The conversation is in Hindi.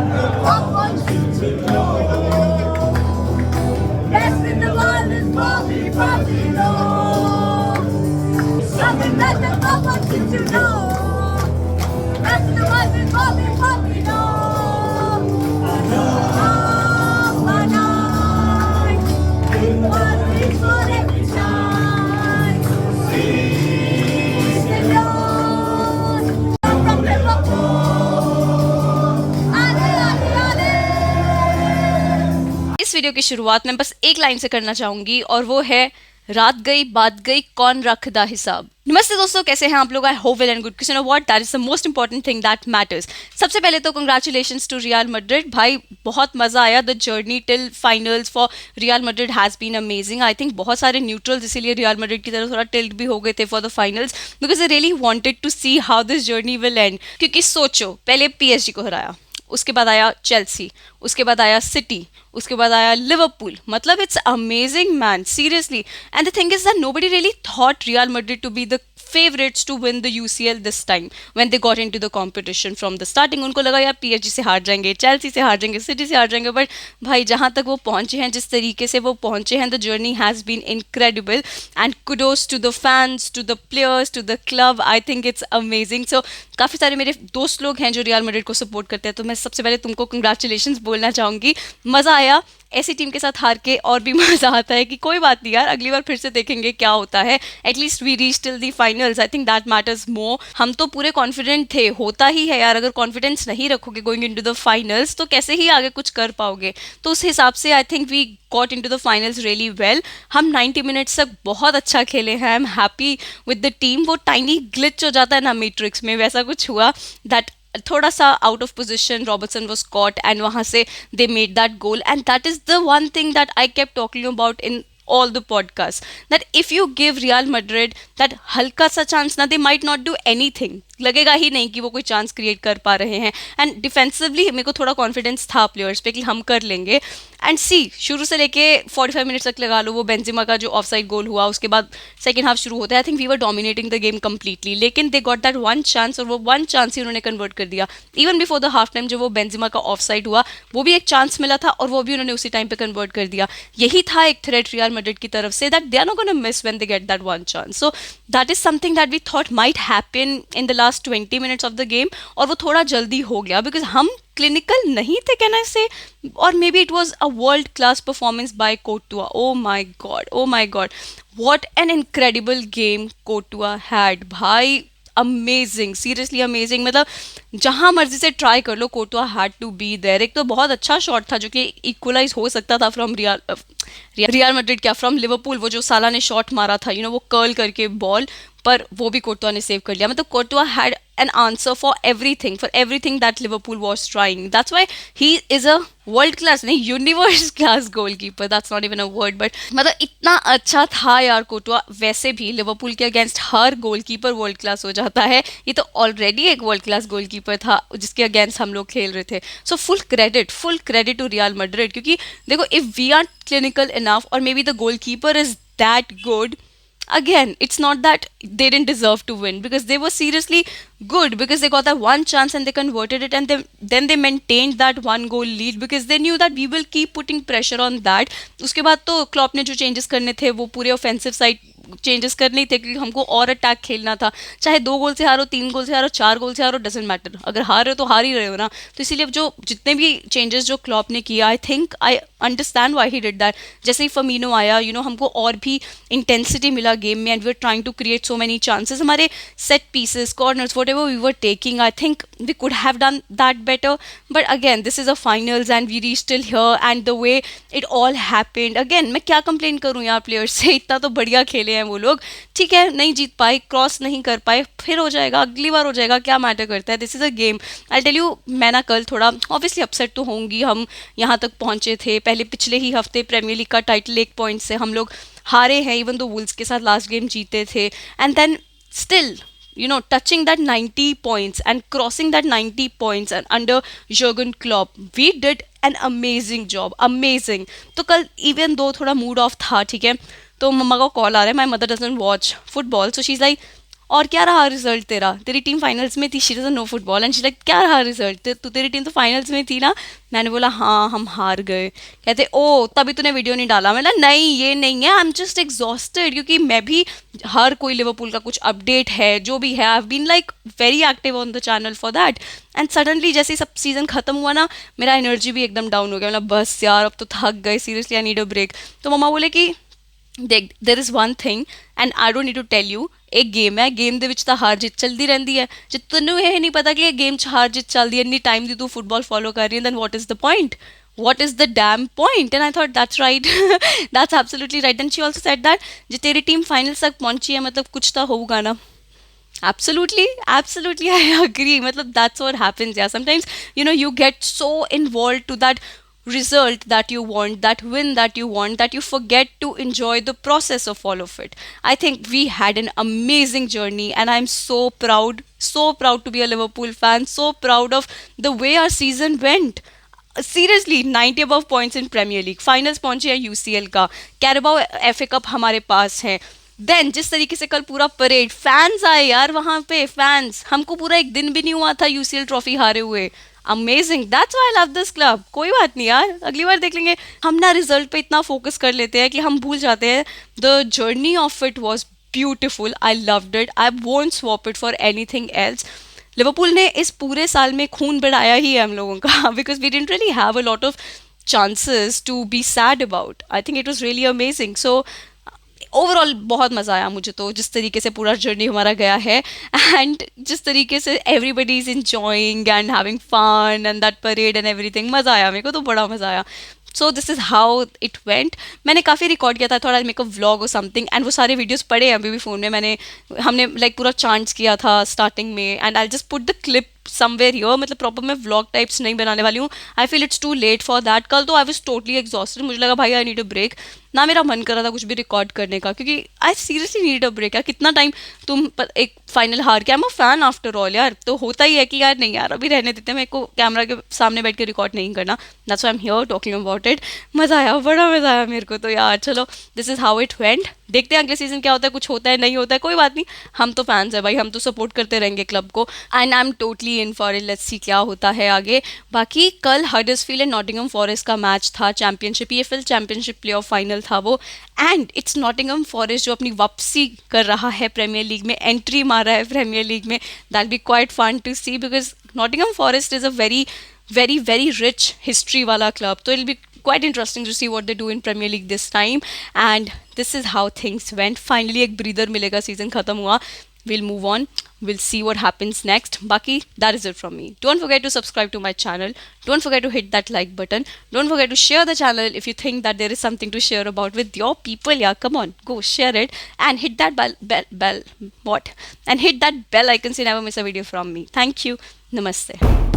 I want you to know. Best in the world is Bobby, Bobby, no. Something that I want you to know. Best in the world is Bobby, Bobby, no. इस वीडियो की शुरुआत मैं बस एक लाइन से करना चाहूंगी और वो है रात गई बात गई कौन रखदा हिसाब। नमस्ते दोस्तों, कैसे हैं आप लोग? I hope well and good. You know what, that is the most important thing that matters. सबसे पहले तो कंग्रेचुलेशंस टू रियल मैड्रिड। भाई बहुत मजा आया। The journey till finals for Real Madrid has been amazing. I think बहुत सारे न्यूट्रल्स इसीलिए रियल मैड्रिड की तरफ थोड़ा टिल्ट भी हो गए थे for the finals, because they really wanted to see how this journey will end. क्योंकि सोचो, पहले पीएसजी को हराया, उसके बाद आया चेल्सी, उसके बाद आया सिटी, उसके बाद आया लिवरपूल। मतलब it's amazing man, seriously. And the thing is that nobody really thought Real Madrid to be the favorites to win the UCL this time when they got into the competition from the starting। उनको लगा यार पीएसजी से हार जाएंगे, चेल्सी से हार जाएंगे, सिटी से हार जाएंगे, बट भाई जहाँ तक वो पहुँचे हैं, जिस तरीके से वो पहुँचे हैं, the journey has been incredible and kudos to the fans, to the players, to the club. I think it's amazing. So काफ़ी सारे मेरे दोस्त लोग हैं जो रियल मैड्रिड को सपोर्ट करते हैं, तो मैं सबसे पहले तुमको कंग्रेचुलेशंस बोलना चाहूँगी। मज़ा आया ऐसी टीम के साथ हार के, और भी मज़ा आता है कि कोई बात नहीं यार, अगली बार फिर से देखेंगे क्या होता है। At least we reach till the finals. I think that matters more. हम तो पूरे कॉन्फिडेंट थे, होता ही है यार, अगर कॉन्फिडेंस नहीं रखोगे गोइंग इनटू द फाइनल्स तो कैसे ही आगे कुछ कर पाओगे। तो उस हिसाब से I think we got into the finals really well. हम 90 मिनट्स तक बहुत अच्छा खेले हैं। I am happy with the team. वो टाइनी ग्लिच हो जाता है ना मैट्रिक्स में, वैसा कुछ हुआ दैट थोड़ा सा out of position Robertson was caught and वहाँ से they made that goal. And that is the one thing that I kept talking about in all the podcasts, that if you give Real Madrid that हल्का सा चांस ना, they might not do anything। लगेगा ही नहीं कि वो कोई चांस क्रिएट कर पा रहे हैं। एंड डिफेंसिवली मेरे को थोड़ा कॉन्फिडेंस था प्लेयर्स पे कि हम कर लेंगे। एंड सी शुरू से लेके 45 मिनट्स तक लगा लो, वो बेंजिमा का जो ऑफ साइड गोल हुआ, उसके बाद सेकेंड हाफ शुरू होता है, I think we were dominating the game completely. लेकिन they got that one chance, और वो वन चांस ही उन्होंने कन्वर्ट कर दिया। Even before the half time जो वो बेंजिमा का ऑफ साइड हुआ, वो भी एक चांस मिला था और वो भी उन्होंने उसी टाइम पे कन्वर्ट कर दिया। यही था एक थ्रेट रियल मैड्रिड की तरफ से, that they are not gonna miss when they get that one chance. So that is something that we thought might happen in the last 20 minutes of the game, और वो थोड़ा जल्दी हो गया बिकॉज हम क्लिनिकल नहीं थे, कैन आई से, और maybe it was a world class performance by Courtois. Oh my god, oh my god, what an incredible game Courtois had. भाई अमेजिंग, सीरियसली अमेजिंग। मतलब जहाँ मर्जी से ट्राई कर लो, Courtois had to be there. एक तो बहुत अच्छा शॉट था जो कि इक्वलाइज हो सकता था फ्रॉम रियल मैड्रिड, क्या फ्रॉम लिवरपूल, वो जो साला ने शॉट मारा था, वो कर्ल करके बॉल, पर वो भी कोर्टुआ ने सेव कर लिया। मतलब Courtois had an answer for everything that Liverpool was trying. That's why he is a world class, नहीं universe class goalkeeper, that's not even a word, but मतलब इतना अच्छा था यार कोर्टुआ। वैसे भी लिवरपूल के against her goalkeeper world class हो जाता है, ये तो ऑलरेडी एक वर्ल्ड क्लास गोलकीपर था जिसके अगेंस्ट हम लोग खेल रहे थे। So full credit to Real Madrid, क्योंकि देखो if we are clinical enough, or maybe the goalkeeper is that good, again it's not that they didn't deserve to win, because they were seriously good, because they got that one chance and they converted it, and then they maintained that one goal lead because they knew that we will keep putting pressure on that। उसके बाद तो क्लॉप ने जो चेंजेस करने थे वो पूरे ऑफेंसिव साइड चेंजेस करने थे, क्योंकि हमको और अटैक खेलना था। चाहे 2 गोल से हारो, 3 गोल से हारो, 4 गोल से हारो, डजेंट मैटर, अगर हार रहे हो तो हार ही रहे हो ना। तो इसीलिए जो जितने भी चेंजेस जो क्लॉप ने किया, I think I understand why he did that. जैसे ही फमीनो आया, हमको और भी इंटेंसिटी मिला गेम में, and we are trying to create so many chances. हमारे set pieces, corners, whatever we were taking, I think we could have done that better, but again this is a finals and we reach till here, and the way it all happened. Again मैं क्या कंप्लेन करूँ यार प्लेयर्स से, इतना तो बढ़िया खेले हैं वो लोग। ठीक है, नहीं जीत पाए, क्रॉस नहीं कर पाए, फिर हो जाएगा, अगली बार हो जाएगा, क्या मैटर करता है, this is a game. I tell you, मैं ना कल थोड़ा ऑब्वियसली अपसेट तो होंगी। हम यहाँ तक पहुँचे थे, पहले पिछले ही हफ्ते प्रीमियर लीग का टाइटल 1 पॉइंट से हम लोग हारे हैं, इवन दो वुल्स के साथ लास्ट गेम जीते थे, and then still touching that 90 points and crossing that 90 points and under Jurgen Klopp, we did an amazing job, amazing। तो कल even though थोड़ा मूड ऑफ था, ठीक है, तो मम्मा का कॉल आ रहा है, my mother doesn't watch football, so she is like और क्या रहा रिजल्ट तेरा, तेरी टीम फाइनल्स में थी, she doesn't know football and she like क्या रहा रिजल्ट, तेरी टीम तो फाइनल्स में थी ना। मैंने बोला हाँ हम हार गए। कहते ओ तभी तूने वीडियो नहीं डाला। मैंने नहीं ये नहीं है, आई एम जस्ट एग्जॉस्टेड, क्योंकि मैं भी हर कोई लिवरपूल का कुछ अपडेट है जो भी है, I have been like very active on the channel for that. And suddenly जैसे ही सब सीजन खत्म हुआ ना, मेरा एनर्जी भी एकदम डाउन हो गया। मतलब बस यार अब तो थक गए, seriously I need a break. तो मम्मा बोले कि देख there is one thing and I don't need to tell you, एक गेम है, गेम ਦੇ ਵਿੱਚ ਤਾਂ ਹਾਰ ਜਿੱਤ ਚੱਲਦੀ ਰਹਿੰਦੀ ਹੈ। ਜੇ ਤੈਨੂੰ ਇਹ ਨਹੀਂ ਪਤਾ ਕਿ ਇਹ ਗੇਮ 'ਚ ਹਾਰ ਜਿੱਤ ਚੱਲਦੀ ਹੈ, ਇੰਨੀ ਟਾਈਮ ਦੀ ਤੂੰ ਫੁੱਟਬਾਲ ਫੋਲੋ ਕਰ ਰਹੀ ਹੈ, then what is the point, what is the damn point? And I thought that's right, that's absolutely right. And she also said that ਜੇ ਤੇਰੀ ਟੀਮ ਫਾਈਨल्स तक पहुंची है मतलब कुछ तो होगा ना। Absolutely, absolutely, I agree. Matlab, that's what happens. Yeah, sometimes you get so involved to that result that you want, that win that you want, that you forget to enjoy the process of all of it. I think we had an amazing journey, and I'm so proud to be a Liverpool fan, so proud of the way our season went. Seriously 90 above points in Premier League, finals पहुंचे हैं यूसीएल का, कैरेबाओ एफए कप हमारे पास है। देन जिस तरीके से कल पूरा परेड, फैंस आए यार वहां पे, फैंस, हमको पूरा एक दिन भी नहीं हुआ था यूसीएल ट्रॉफी हारे हुए। Amazing, that's why I love this club. कोई बात नहीं यार, अगली बार देख लेंगे। हम ना रिजल्ट पे इतना फोकस कर लेते हैं कि हम भूल जाते हैं the journey of it was beautiful, I loved it, I won't swap it for anything else. Liverpool ने इस पूरे साल में खून बढ़ाया ही है हम लोगों का, because we didn't really have a lot of chances to be sad about. I think it was really amazing. So overall बहुत मज़ा आया मुझे तो, जिस तरीके से पूरा जर्नी हमारा गया है, एंड जिस तरीके से everybody is enjoying and having fun and that parade and everything, मज़ा आया मेरे को तो, बड़ा मज़ा आया। So this is how it went. मैंने काफ़ी रिकॉर्ड किया था, थोड़ा मेरे को व्लॉग और समथिंग, एंड वो सारे वीडियोस पड़े हैं अभी भी फ़ोन में। हमने लाइक पूरा चांट्स किया था स्टार्टिंग में, and I just put the clip somewhere here. मतलब प्रॉपर मैं व्लॉग टाइप्स नहीं बनाने वाली हूँ, I feel it's too late for that. कल तो आई वाज टोटली एग्जॉस्टेड, मुझे लगा भाई आई नीड अ ब्रेक, ना मेरा मन कर रहा था कुछ भी रिकॉर्ड करने का, क्योंकि I seriously need a break. यार कितना टाइम एक फाइनल हार के, I am a fan after all यार, तो होता ही है कि यार नहीं यार अभी रहने देते हैं, मेरे को कैमरा के सामने बैठ के रिकॉर्ड नहीं करना। That's why I am here talking about it. मज़ा आया, बड़ा मज़ा आया मेरे को तो यार। चलो this is how it went, देखते हैं अगले सीजन क्या होता है, कुछ होता है नहीं होता है, कोई बात नहीं, हम तो फैंस है भाई, हम तो सपोर्ट करते रहेंगे क्लब को, and I am totally in for it. Let's see क्या होता है आगे। बाकी कल हडर्सफील्ड एंड नॉटिंघम फॉरेस्ट का मैच था, championship, EFL championship play of final था वो, एंड इट्स नॉटिंघम फॉरेस्ट जो अपनी वापसी कर रहा है प्रीमियर लीग में, एंट्री मारा है प्रीमियर लीग में। That be quite fun to see, because Nottingham Forest is a very very very rich history वाला क्लब, तो it be quite interesting to see what they do in Premier League this time. And this is how things went. Finally एक breather मिलेगा, season खत्म हुआ, we'll move on, we'll see what happens next. बाकी that is it from me. Don't forget to subscribe to my channel, don't forget to hit that like button, don't forget to share the channel if you think that there is something to share about with your people. Yeah, come on, go share it, and hit that bell, and hit that bell icon so you never miss a video from me. Thank you, namaste.